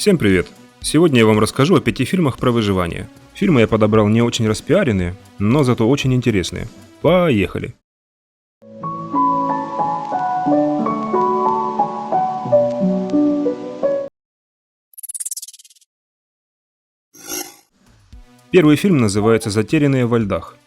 Всем привет! Сегодня я вам расскажу о 5 фильмах про выживание. Фильмы я подобрал не очень распиаренные, но зато очень интересные. Поехали! Первый фильм называется «Затерянные во льдах».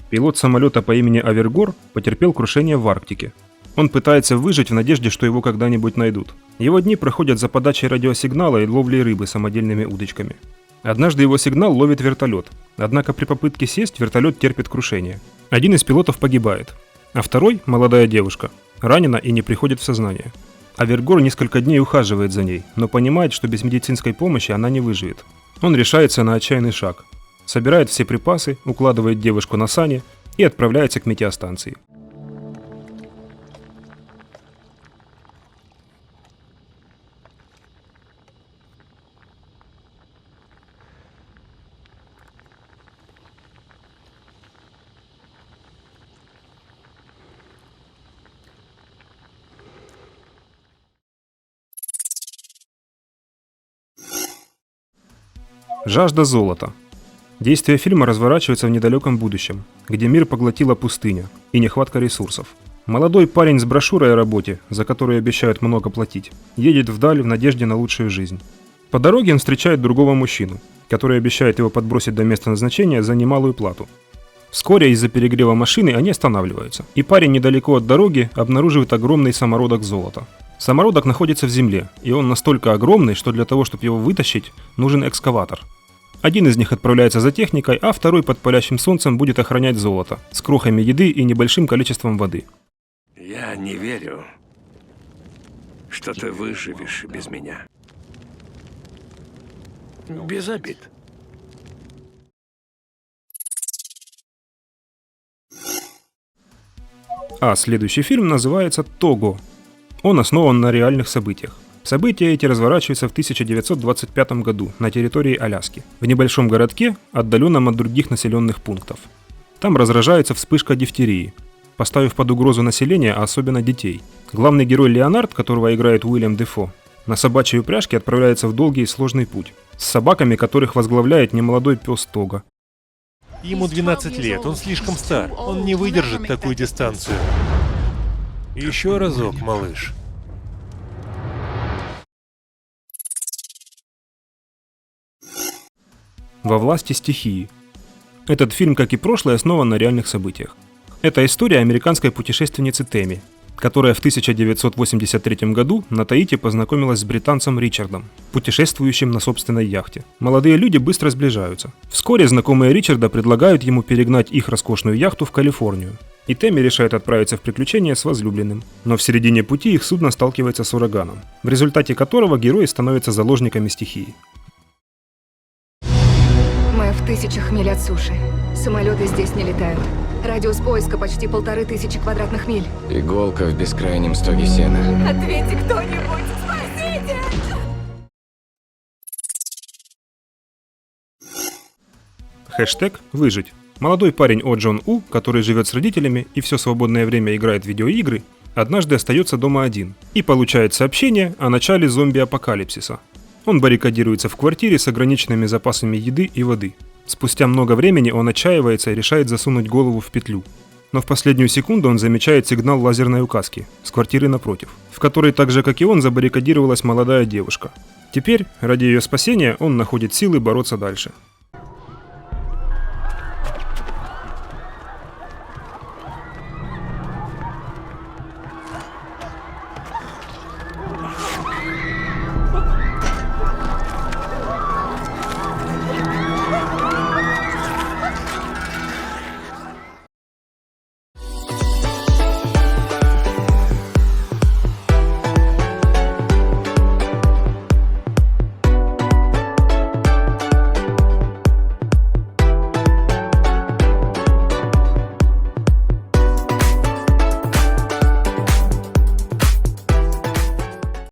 Пилот самолета по имени Авергор потерпел крушение в Арктике. Он пытается выжить в надежде, что его когда-нибудь найдут. Его дни проходят за подачей радиосигнала и ловлей рыбы самодельными удочками. Однажды его сигнал ловит вертолет, однако при попытке сесть вертолет терпит крушение. Один из пилотов погибает, а второй, молодая девушка, ранена и не приходит в сознание. Авергор несколько дней ухаживает за ней, но понимает, что без медицинской помощи она не выживет. Он решается на отчаянный шаг. Собирает все припасы, укладывает девушку на сани и отправляется к метеостанции. Жажда золота. Действие фильма разворачивается в недалеком будущем, где мир поглотила пустыня и нехватка ресурсов. Молодой парень с брошюрой о работе, за которую обещают много платить, едет вдаль в надежде на лучшую жизнь. По дороге он встречает другого мужчину, который обещает его подбросить до места назначения за немалую плату. Вскоре из-за перегрева машины они останавливаются, и парень недалеко от дороги обнаруживает огромный самородок золота. Самородок находится в земле, и он настолько огромный, что для того, чтобы его вытащить, нужен экскаватор. Один из них отправляется за техникой, а второй под палящим солнцем будет охранять золото, с крохами еды и небольшим количеством воды. Я не верю, что ты выживешь без меня. Без обид. А следующий фильм называется «Того». Он основан на реальных событиях. События эти разворачиваются в 1925 году на территории Аляски, в небольшом городке, отдаленном от других населенных пунктов. Там разражается вспышка дифтерии, поставив под угрозу население, а особенно детей. Главный герой Леонард, которого играет Уильям Дефо, на собачьей упряжке отправляется в долгий и сложный путь, с собаками, которых возглавляет немолодой пес Того. Ему 12 лет, он слишком стар, он не выдержит такую дистанцию. Еще разок, малыш. Во власти стихии. Этот фильм, как и прошлый, основан на реальных событиях. Это история американской путешественницы Тэмми, которая в 1983 году на Таити познакомилась с британцем Ричардом, путешествующим на собственной яхте. Молодые люди быстро сближаются. Вскоре знакомые Ричарда предлагают ему перегнать их роскошную яхту в Калифорнию. И Тэмми решает отправиться в приключения с возлюбленным. Но в середине пути их судно сталкивается с ураганом, в результате которого герои становятся заложниками стихии. Мы в тысячах миль от суши. Самолеты здесь не летают. Радиус поиска почти 1500 квадратных миль. Иголка в бескрайнем стоге сена. Ответьте кто-нибудь! Спасите! Хэштег «Выжить». Молодой парень О Джон У, который живет с родителями и все свободное время играет в видеоигры, однажды остается дома один и получает сообщение о начале зомби-апокалипсиса. Он баррикадируется в квартире с ограниченными запасами еды и воды. Спустя много времени он отчаивается и решает засунуть голову в петлю. Но в последнюю секунду он замечает сигнал лазерной указки с квартиры напротив, в которой так же, как и он, забаррикадировалась молодая девушка. Теперь, ради ее спасения, он находит силы бороться дальше.